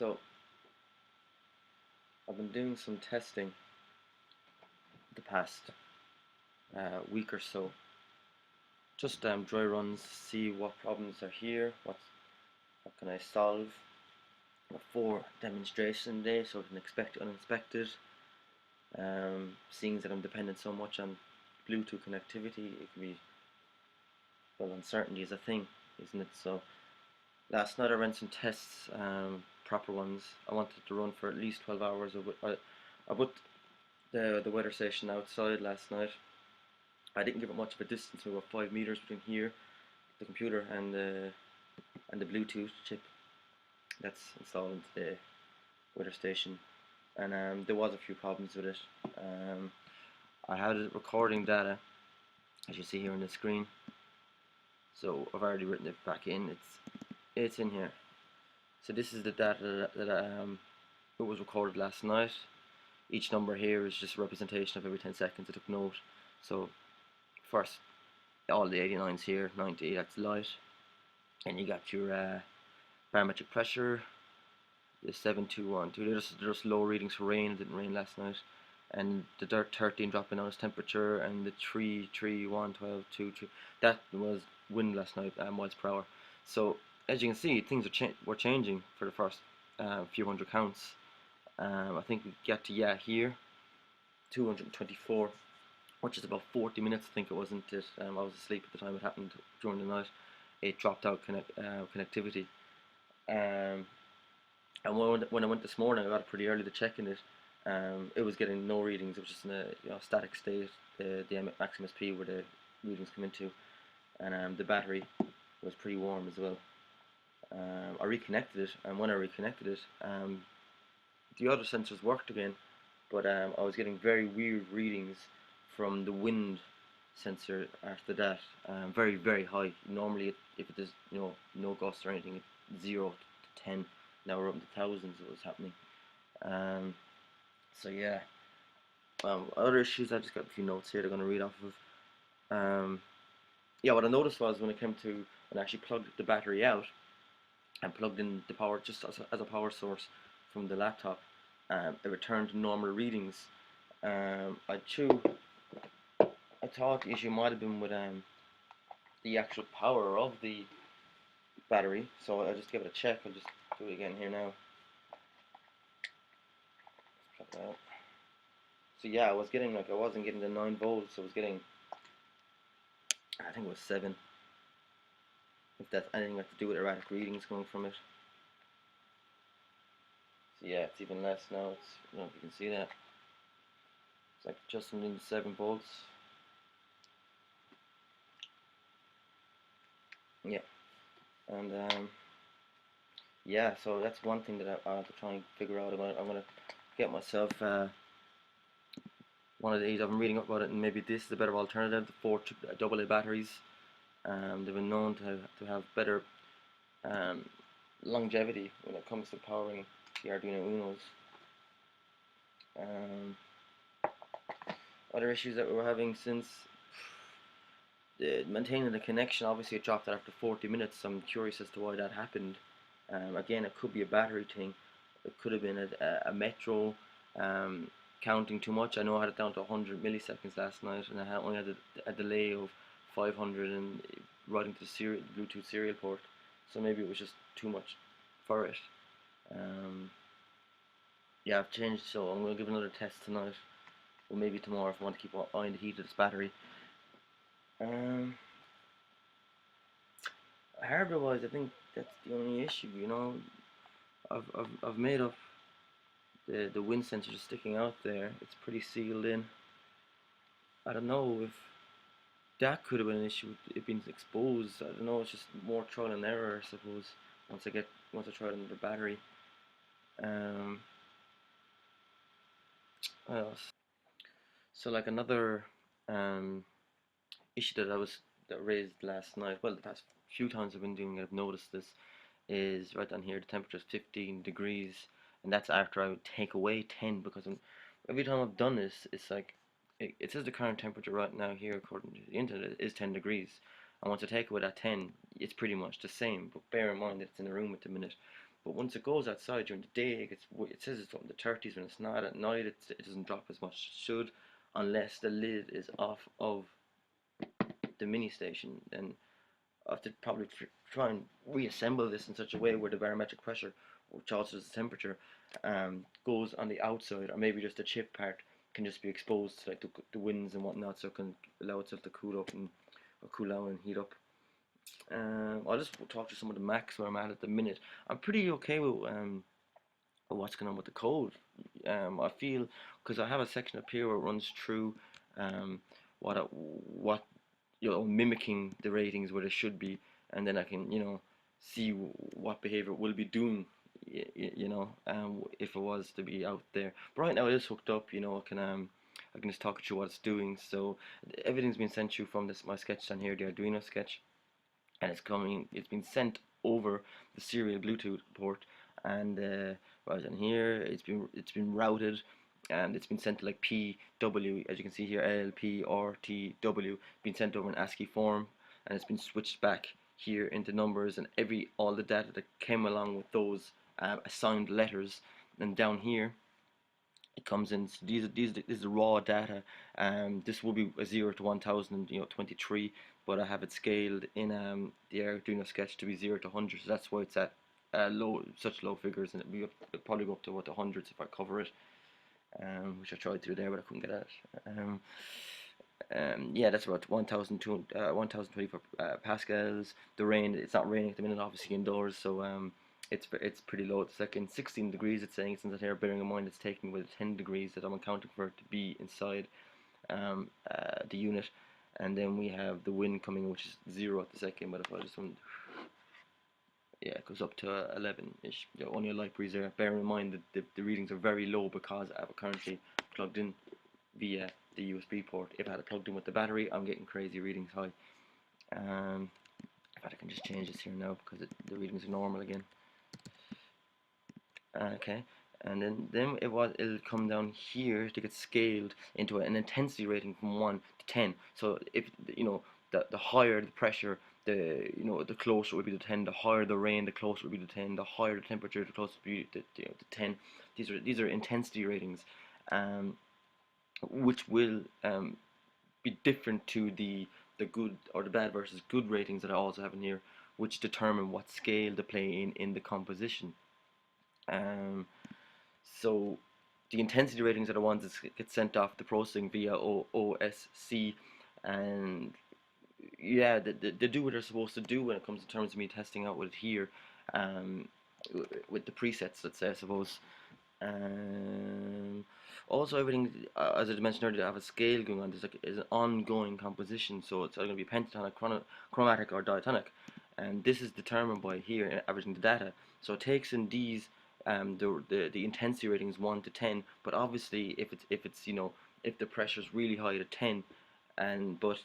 So I've been doing some testing the past week or so. Just dry runs, see what problems are here, what can I solve before demonstration day, so I can expect the unexpected. Seeing that I'm dependent so much on Bluetooth connectivity, it can be, well, uncertainty is a thing, isn't it? So last night I ran some tests, proper ones. I wanted to run for at least 12 hours. I put the weather station outside last night. I didn't give it much of a distance, about 5 meters between here, the computer, and the Bluetooth chip that's installed into the weather station. And there was a few problems with it. Um, I had it recording data, as you see here on the screen. So I've already written it back in. It's in here. So this is the data that it was recorded last night. Each number here is just a representation of every 10 seconds. I took note. So first, all the 89s here, 90, that's light. And you got your barometric pressure, the 7212. They're just low readings for rain. It didn't rain last night. And the 13 dropping down as temperature, and the 3, 3, 1, 12, 2, 2. That was wind last night, miles per hour. So as you can see, things were changing for the first few hundred counts. I think we get to here 224, which is about 40 minutes. I think it wasn't it. I was asleep at the time it happened during the night. It dropped out connectivity. Um, and when I went this morning, I got it pretty early to check in it. It was getting no readings. It was just in a static state. The Maximus P where the readings come into, and the battery was pretty warm as well. I reconnected it, and when I reconnected it, the other sensors worked again, but I was getting very weird readings from the wind sensor after that. Very, very high. Normally, if it is no gusts or anything, it's 0 to 10. Now we're up into thousands. It was happening. So yeah. Other issues. I just got a few notes here. They're going to read off of. Yeah, what I noticed was when I actually plugged the battery out and plugged in the power just as a power source from the laptop, it returned normal readings. I thought the issue might have been with the actual power of the battery, so I'll just give it a check. I'll just do it again here now. Let's plug it out. So yeah, I wasn't getting the 9 volts. I was getting, I think it was 7. If that's anything got to do with erratic readings coming from it. So yeah, it's even less now. It's, I don't know if you can see that. It's like just under 7 volts. Yeah, and yeah, so that's one thing that I have to try and figure out. I'm gonna get myself one of these. I've been reading up about it, and maybe this is a better alternative. The 4 AA batteries. They've been known to have better um, longevity when it comes to powering the Arduino Unos. Other issues that we were having since maintaining the connection, obviously it dropped after 40 minutes. I'm curious as to why that happened. Again, it could be a battery thing. It could have been a Metro counting too much. I know I had it down to 100 milliseconds last night, and I only had a delay of 500 and right into the Bluetooth serial port. So maybe it was just too much for it. Yeah, I've changed, so I'm going to give another test tonight, or maybe tomorrow if I want to keep eyeing the heat of this battery. Hardware-wise, I think that's the only issue. I've made up the wind sensor just sticking out there. It's pretty sealed in. I don't know if that could have been an issue with it being exposed. I don't know. It's just more trial and error, I suppose. Once I try it under the battery. What else? So like another issue that raised last night. Well, the past few times I've been doing it, I've noticed this. Is right down here. The temperature is 15 degrees, and that's after I would take away 10, because every time I've done this, it's like it says the current temperature right now here, according to the internet, is 10 degrees. And once I take away that 10, it's pretty much the same. But bear in mind that it's in the room at the minute. But once it goes outside during the day, it says it's up in the 30s. When it's not at night, it doesn't drop as much as it should, unless the lid is off of the mini station. Then I have to probably try and reassemble this in such a way where the barometric pressure, which also is the temperature, goes on the outside, or maybe just the chip part can just be exposed to like the winds and whatnot, so it can allow itself to cool up and or cool down and heat up. I'll just talk to some of the max where I'm at the minute. I'm pretty okay with what's going on with the code. I feel because I have a section up here where it runs through what mimicking the ratings where they should be, and then I can see what behavior will be doing. If it was to be out there. But right now it is hooked up. I can just talk to you what it's doing. So everything's been sent you from this my sketch down here, the Arduino sketch, and it's been sent over the serial Bluetooth port, and right in here it's been routed, and it's been sent to like PW, as you can see here, LP or TW, been sent over in ASCII form, and it's been switched back here into numbers, and all the data that came along with those assigned letters. And down here it comes in. So this is the raw data. This will be a 0 to 1023, but I have it scaled in the Arduino sketch to be 0 to 100. So that's why it's at such low figures, and it'll probably go up to what the hundreds if I cover it, which I tried to do there, but I couldn't get at. Yeah, that's about 1024 pascals. The rain, it's not raining at the minute, obviously indoors, so it's pretty low. It's like in 16 degrees. It's saying it's in that here, bearing in mind it's taking with 10 degrees that I'm accounting for it to be inside the unit. And then we have the wind coming in, which is 0 at the second. But if I just want, yeah, it goes up to 11-ish. Only a light breeze there. Bear in mind that the readings are very low because I have it currently plugged in via the USB port. If I had it plugged in with the battery, I'm getting crazy readings high. In fact, I can just change this here now because the readings are normal again. Okay, and then it'll come down here to get scaled into an intensity rating from 1 to 10. So if the higher the pressure, the closer it would be to 10. The higher the rain, the closer it would be to 10. The higher the temperature, the closer it would be to 10. These are intensity ratings, which will be different to the good or the bad versus good ratings that I also have in here, which determine what scale to play in the composition. So the intensity ratings are the ones that get sent off the processing via OSC, and yeah, they do what they're supposed to do when it comes in terms of me testing out with it here, with the presets, let's say, I suppose. Also, everything, as I mentioned earlier, I have a scale going on. There's an ongoing composition, so it's either going to be pentatonic, chromatic, or diatonic, and this is determined by here averaging the data. So it takes in these the intensity rating is 1 to 10, but obviously if the pressure is really high at 10, the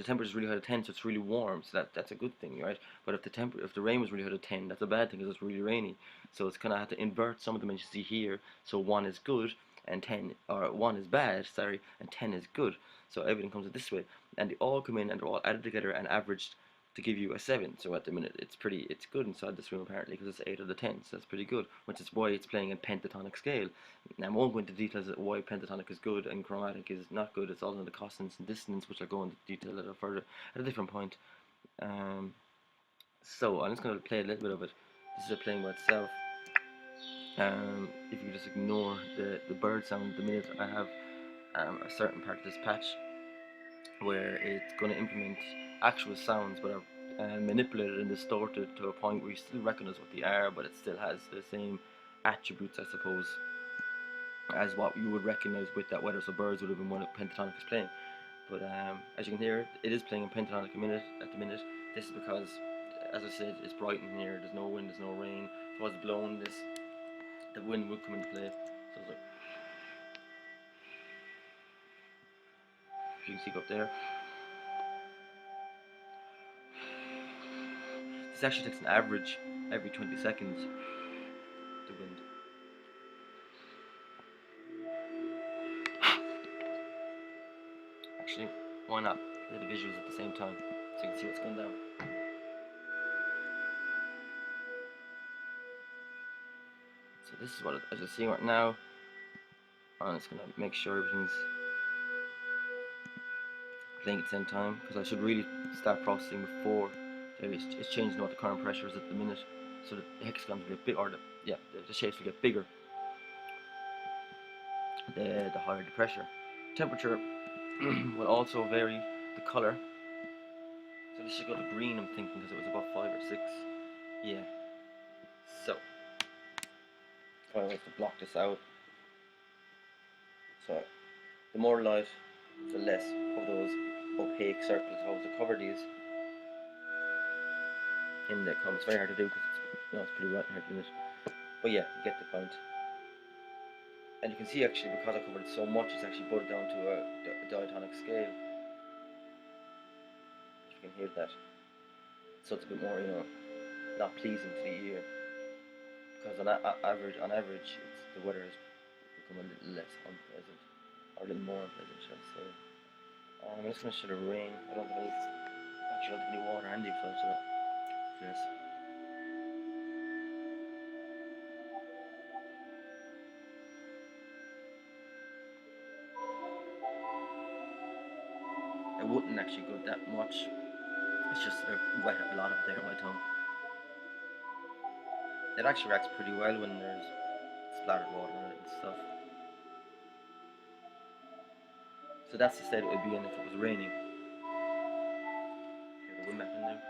temperature is really high at 10, so it's really warm, so that's a good thing, right? But if the rain was really high at 10, that's a bad thing because it's really rainy. So it's kind of have to invert some of them, as you see here. So 1 is good and 1 is bad, sorry, and 10 is good. So everything comes this way, and they all come in and they're all added together and averaged to give you a 7. So at the minute it's good inside this room, apparently, because it's 8 of the 10, so that's pretty good, which is why it's playing in pentatonic scale. Now I won't go into details of why pentatonic is good and chromatic is not good. It's all in the consonance and dissonance, which I'll go into detail at a different point. So I'm just going to play a little bit of it. This is it playing by itself. If you just ignore the bird sound, the minute I have a certain part of this patch where it's going to implement actual sounds, but are manipulated and distorted to a point where you still recognize what they are, but it still has the same attributes, I suppose, as what you would recognize with that, whether so birds would have been one that pentatonic is playing. But as you can hear, it is playing in pentatonic at the minute. This is because, as I said, it's bright in here. There's no wind, there's no rain. If it was blowing, the wind would come into play. So it's like, you can see up there. This actually takes an average every 20 seconds, the wind. Actually, why not play the visuals at the same time so you can see what's going down. So this is what as you see right now. I'm just gonna make sure everything's playing at the same time, because I should really start processing before it's changing what the current pressure is at the minute, so that the hexagons will get big, or the shapes will get bigger the higher the pressure. Temperature will also vary the color. So this should go to green, I'm thinking, because it was about 5 or 6. Yeah. So if I was to block this out, so the more light, the less of those opaque circles. How to cover these in the come. It's very hard to do because it's pretty wet here at the minute. But yeah, you get the point. And you can see actually, because I covered it so much, it's actually brought it down to a diatonic scale. You can hear that. So it's a bit more, not pleasing to the ear. Because on average, the weather has become a little less unpleasant, or a little more unpleasant, shall I say. I'm just going to show the rain. I don't have any water handy, so yes. I wouldn't actually go that much. It's just wet a lot of it there on my tongue. It actually reacts pretty well when there's splattered water on it and stuff. So that's the state it would be in if it was raining. Hear the wind back in there.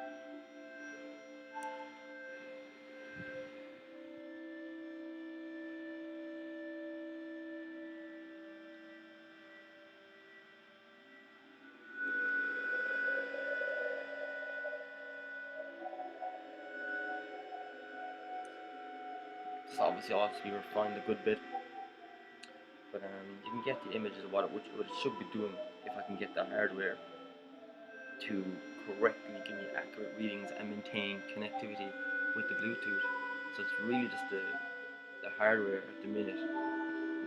This obviously ought to be refined a good bit, but you can get the images of what it should be doing if I can get the hardware to correctly give me accurate readings and maintain connectivity with the Bluetooth. So it's really just the hardware at the minute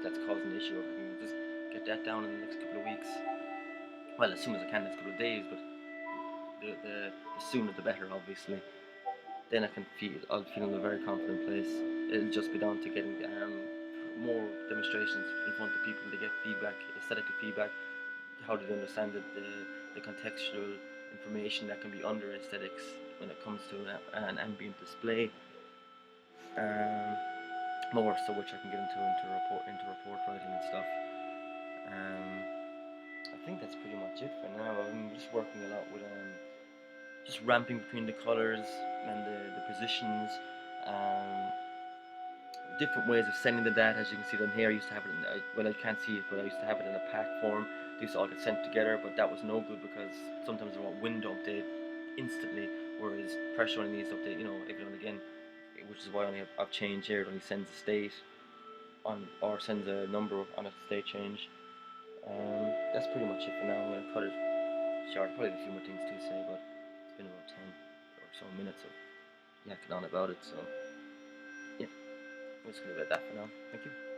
that's causing the issue. If I can just get that down in the next couple of weeks, well, as soon as I can, next couple of days, but the sooner the better, obviously. Then I'll feel in a very confident place. It'll just be down to getting more demonstrations in front of people to get feedback, aesthetic feedback. How do they understand the contextual information that can be under aesthetics when it comes to an ambient display? More so, which I can get into report writing and stuff. I think that's pretty much it for now. I'm just working a lot with just ramping between the colors and the positions. Different ways of sending the data. As you can see down here, I used to have it well, I can't see it, but I used to have it in a pack form. They used to all get sent together, but that was no good because sometimes they want wind update instantly, whereas pressure only needs to update, every now and again, which is why I've changed here. It only sends a state on, or sends a number on a state change. That's pretty much it for now. I'm going to cut it short. Probably have a few more things to say, but it's been about 10 or so minutes of yakking on about it, so yeah, I'm just going to leave it at that for now. Thank you.